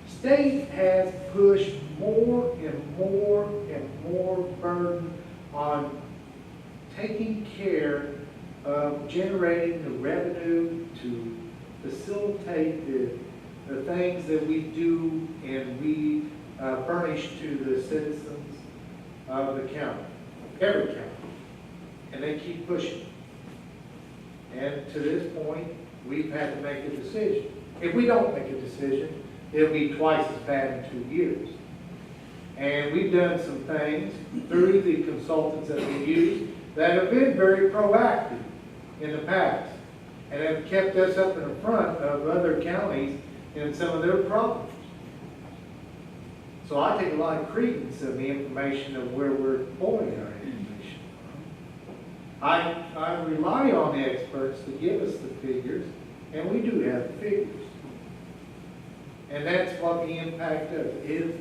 State has pushed more and more and more burden on taking care of generating the revenue to facilitate the things that we do and we furnish to the citizens of the county, every county. And they keep pushing. And to this point, we've had to make a decision. If we don't make a decision, it'll be twice as bad in 2 years. And we've done some things through the consultants that we use that have been very proactive in the past and have kept us up in the front of other counties in some of their problems. So I take a lot of credence in the information of where we're pulling our information from. I rely on the experts to give us the figures, and we do have the figures. And that's what the impact of is,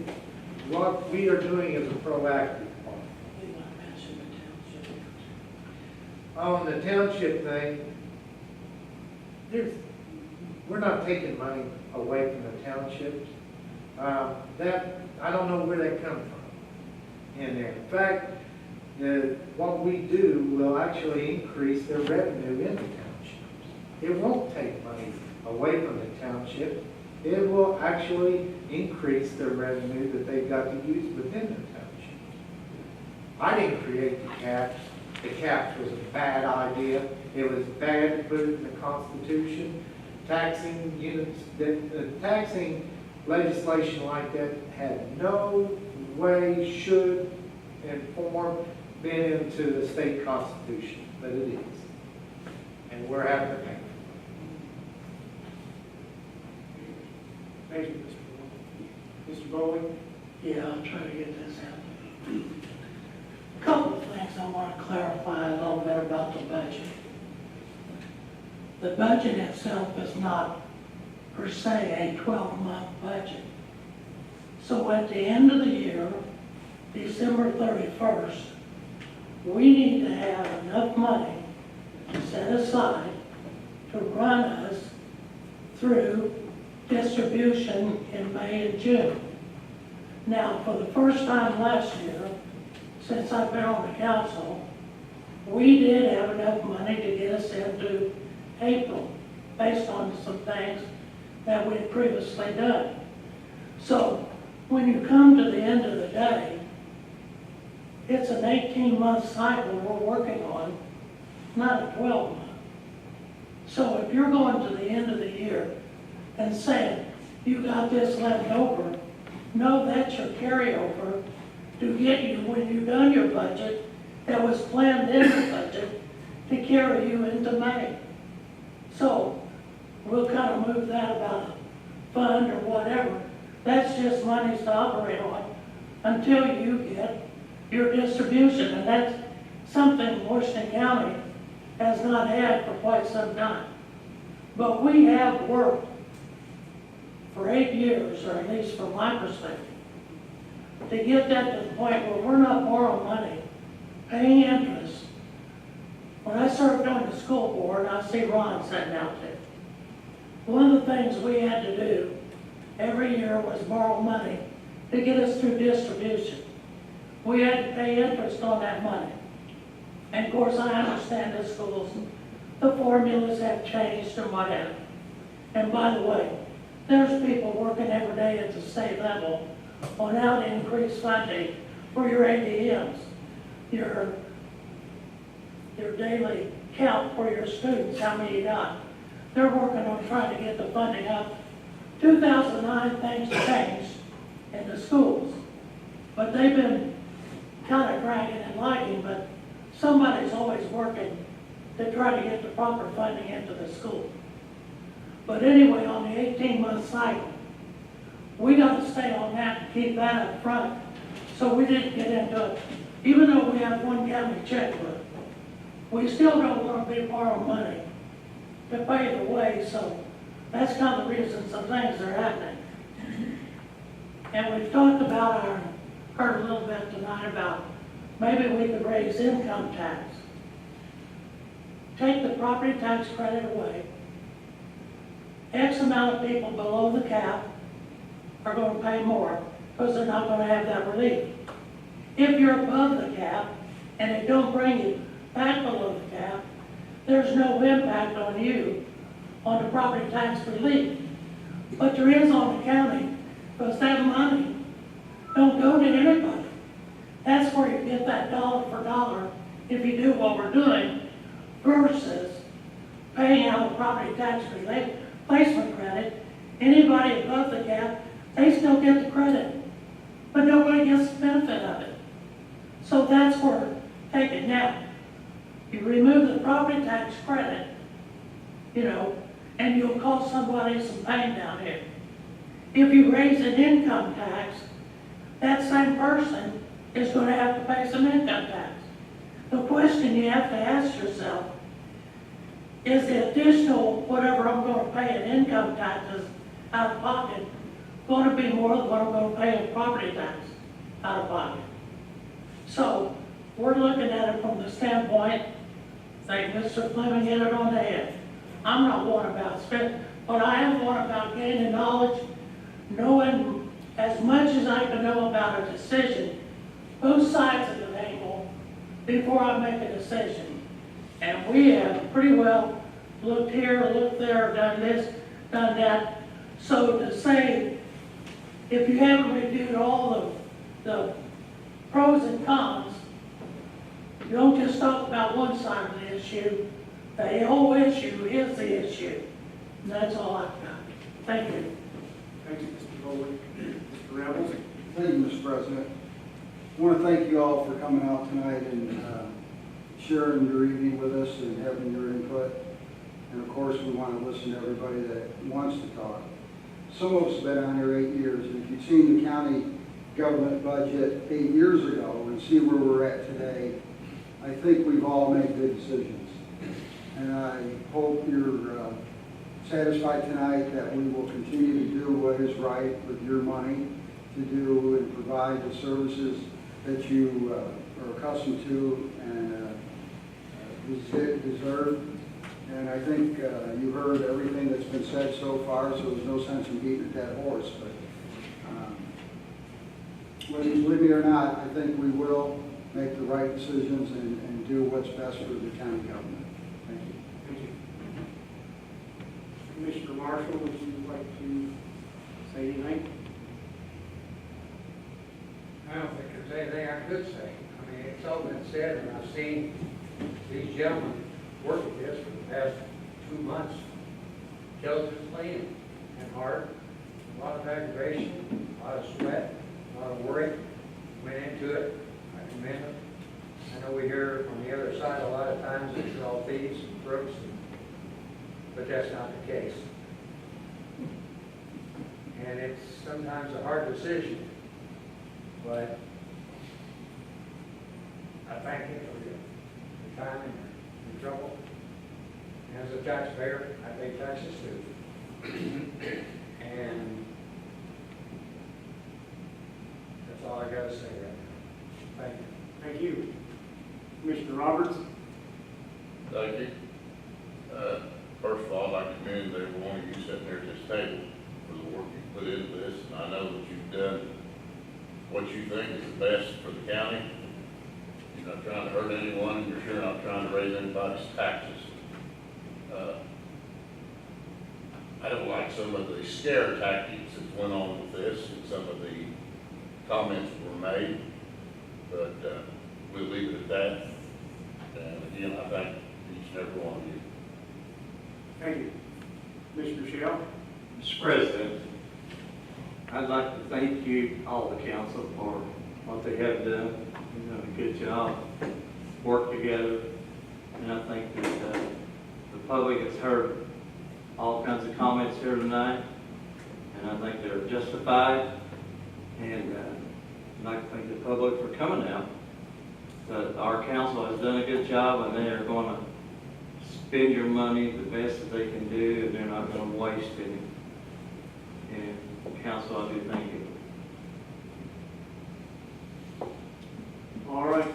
what we are doing as a proactive part. on the township thing, we're not taking money away from the townships. I don't know where that comes from in there. In fact, what we do will actually increase their revenue in the townships. It won't take money away from the township. It will actually increase their revenue that they've got to use within the township. I didn't create the caps. The caps was a bad idea. It was bad to put it in the Constitution. Taxing units, taxing legislation like that had no way, should, and form been into the state constitution, but it is. And we're having to pay. Thank you, Mr. Bowling. Yeah, I'll try to get this out. A couple of things I want to clarify a little bit about the budget. The budget itself is not per se a 12-month budget. So at the end of the year, December 31st, we need to have enough money set aside to run us through distribution in May and June. Now, for the first time last year, since I've been on the council, we did have enough money to get us into April, based on some things that we had previously done. So, when you come to the end of the day, it's an 18-month cycle we're working on, not a 12-month. So if you're going to the end of the year and saying, you got this left over, know that's your carryover to get you, when you've done your budget, that was planned in the budget to carry you into May. So we'll kind of move that about a fund or whatever. That's just monies to operate on until you get your distribution. And that's something Washington County has not had for quite some time. But we have worked for 8 years, or at least from my perspective, to get that to the point where we're not borrowing money, paying interest. When I served on the school board, I see Ron sitting out there. One of the things we had to do every year was borrow money to get us through distribution. We had to pay interest on that money. And of course, I understand the schools, the formulas have changed and whatever. And by the way, there's people working every day at the state level on how to increase funding for your ADMs, your daily count for your students, how many you got. They're working on trying to get the funding up. 2009, things changed in the schools, but they've been kind of dragging and lagging, but somebody's always working to try to get the proper funding into the school. But anyway, on the 18-month cycle, we got to stay on that and keep that up front, so we didn't get into it. Even though we have one county checkbook, we still don't want to be borrowing money to pay the way, so that's kind of the reason some things are happening. And we've talked about heard a little bit tonight about maybe we could raise income tax. Take the property tax credit away. X amount of people below the cap are going to pay more because they're not going to have that relief. If you're above the cap and it don't bring you back below the cap, there's no impact on you on the property tax relief. But there is on the county because that money don't go to anybody. That's where you get that dollar for dollar if you do what we're doing versus paying out the property tax replacement credit. Anybody above the cap, they still get the credit, but nobody gets the benefit of it. So that's where we're taking now. You remove the property tax credit, and you'll cause somebody some pain down here. If you raise an income tax, that same person is going to have to pay some income tax. The question you have to ask yourself, is the additional whatever I'm going to pay in income taxes out of pocket going to be more than what I'm going to pay in property tax out of pocket? So we're looking at it from the standpoint think Mr. Fleming hit it on the head. I'm not one about spending, but I am one about gaining knowledge, knowing as much as I can know about a decision, both sides of the table, before I make a decision. And we have pretty well looked here, looked there, done this, done that. So to say, if you haven't reviewed all the pros and cons, you don't just talk about one side of the issue. The whole issue is the issue. And that's all I've got. Thank you. Thank you, Mr. Foley. Mr. Rebels? Thank you, Mr. President. I want to thank you all for coming out tonight and sharing your evening with us and having your input. And of course, we want to listen to everybody that wants to talk. Some of us have been on here 8 years, and if you've seen the county government budget 8 years ago and see where we're at today, I think we've all made good decisions. And I hope you're satisfied tonight that we will continue to do what is right with your money to do and provide the services that you are accustomed to and deserve. And I think you heard everything that's been said so far, so there's no sense in beating a dead horse. But whether you believe me or not, I think we will make the right decisions and do what's best for the county government. Thank you. Thank you. Commissioner Marshall, would you like to say anything? I don't think there's anything I could say. I mean, it's all been said, and I've seen these gentlemen work at this for the past 2 months diligently and hard. A lot of aggravation, a lot of sweat, a lot of worry went into it. I commend them. I know we hear on the other side a lot of times it's all thieves and crooks, but that's not the case. And it's sometimes a hard decision, but I thank you for the time and the trouble. And as a taxpayer, I pay taxes too. And that's all I got to say right now. Thank you. Thank you. Commissioner Roberts? Thank you. First of all, I'd like to commend every one of you sitting here at this table for the work you put into this. And I know that you've done what you think is the best for the county. You're not trying to hurt anyone, and you're sure not trying to raise anybody's taxes. I don't like some of the scare tactics that went on with this and some of the comments that were made, but we'll leave it at that. And again, I thank each and every one of you. Thank you. Commissioner Shell? Mr. President, I'd like to thank you, all the council, for what they have done. You've done a good job, worked together, and I think that the public has heard all kinds of comments here tonight, and I think they're justified, and I'd like to thank the public for coming out. But our council has done a good job, and they are going to spend your money the best that they can do, and they're not going to waste any. And council, I do thank you. All right.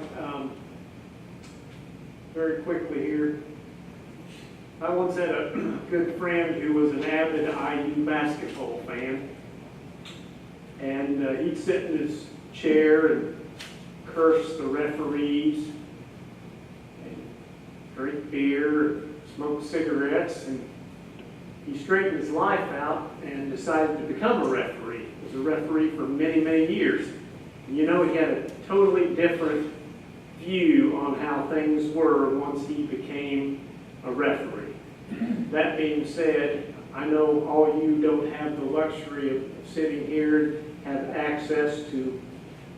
Very quickly here. I once had a good friend who was an avid IU basketball fan. And he'd sit in his chair and curse the referees and drink beer and smoke cigarettes. And he straightened his life out and decided to become a referee. He was a referee for many, many years. And you know, he had a totally different view on how things were once he became a referee. That being said, I know all of you don't have the luxury of sitting here and have access to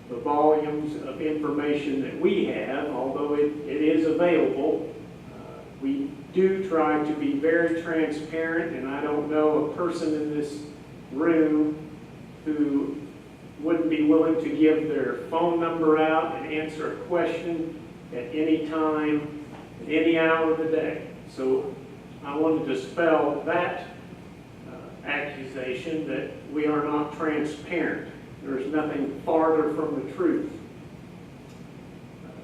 the volumes of information that we have, although it is available. We do try to be very transparent, and I don't know a person in this room who wouldn't be willing to give their phone number out and answer a question at any time, at any hour of the day. So I want to dispel that accusation that we are not transparent. There is nothing farther from the truth.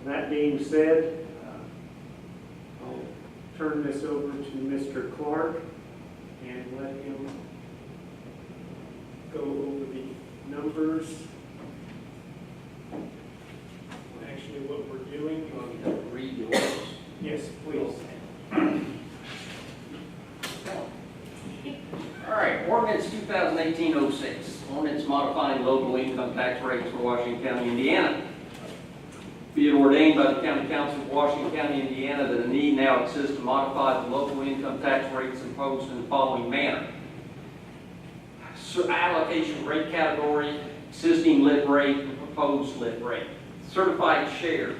That being said, I'll turn this over to Mr. Clark and let him go over the numbers. Actually, what we're doing. You want me to read the orders? Yes, please. All right, ordinance 2018-06, ordinance modifying local income tax rates for Washington County, Indiana. Be it ordained by the County Council of Washington County, Indiana, that a need now exists to modify the local income tax rates imposed in the following manner. Allocation rate category, existing lip rate, and proposed lip rate. Certified shares,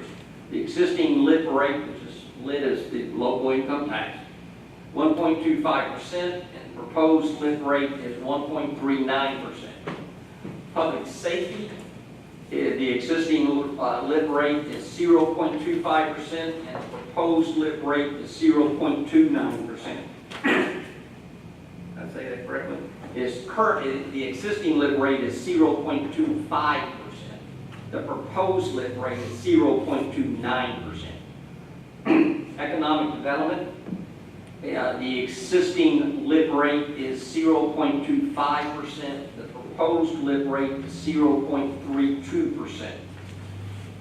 the existing lip rate, which is lit as the local income tax, 1.25%, and proposed lip rate is 1.39%. Public safety, the existing lip rate is 0.25%, and the proposed lip rate is 0.29%. Did I say that correctly? The existing lip rate is 0.25%. The proposed lip rate is 0.29%. Economic development, the existing lip rate is 0.25%. The proposed lip rate is 0.32%.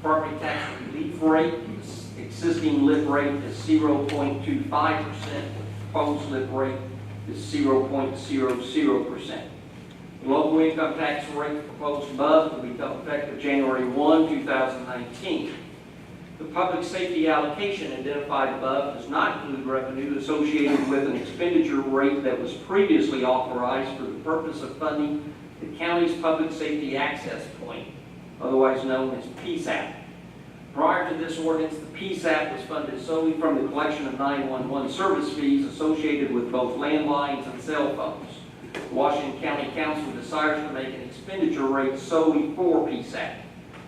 Property tax relief rate, existing lip rate is 0.25%. The proposed lip rate is 0.00%. The local income tax rate proposed above will become effective January 1, 2019. The public safety allocation identified above does not include revenue associated with an expenditure rate that was previously authorized for the purpose of funding the county's public safety access point, otherwise known as PSAP. Prior to this ordinance, the PSAP was funded solely from the collection of 911 service fees associated with both landlines and cell phones. The Washington County Council desires to make an expenditure rate solely for PSAP.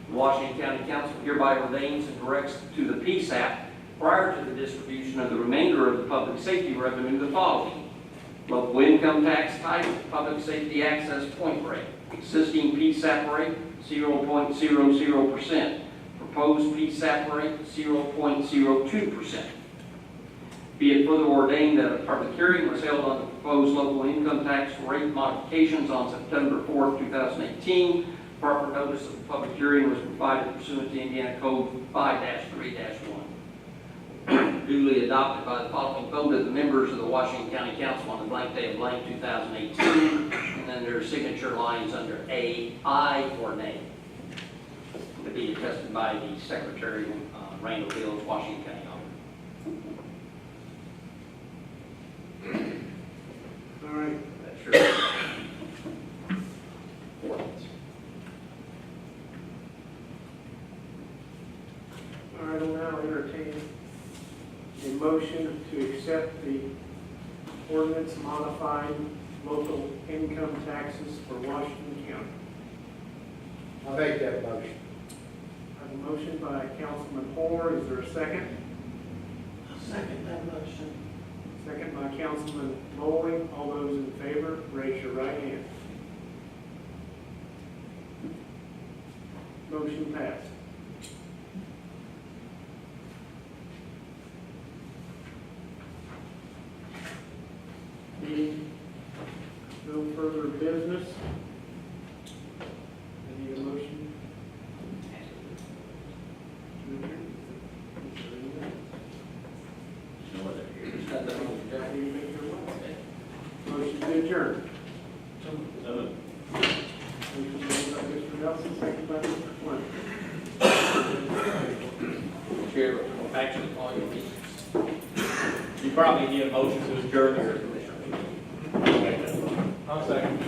The Washington County Council hereby ordains and directs to the PSAP, prior to the distribution of the remainder of the public safety revenue, the following: local income tax type, public safety access point rate, existing PSAP rate 0.00%, proposed PSAP rate 0.02%. Be it further ordained that a public hearing was held on the proposed local income tax rate modifications on September 4th, 2018. Proper notice of the public hearing was provided pursuant to Indiana Code 5-3-1. Duly adopted by the following vote of the members of the Washington County Council on the blank day of blank 2018, and then their signature lines under A, I, or nay. To be attested by the Secretary, Randall Hills, Washington County Auditor. All right. That's your ordinance. All right, I'll now entertain a motion to accept the ordinance modifying local income taxes for Washington County. I'll make that motion. I have a motion by Councilman Hoare. Is there a second? I'll second that motion. Second by Councilman Bowling. All those in favor, raise your right hand. Motion passed. No further business. I need a motion. Motion to adjourn. Motion made by Mr. Nelson, second by Mr. Flynn. Chair, actually, all your meetings. You probably need a motion to adjourn here. I'll second.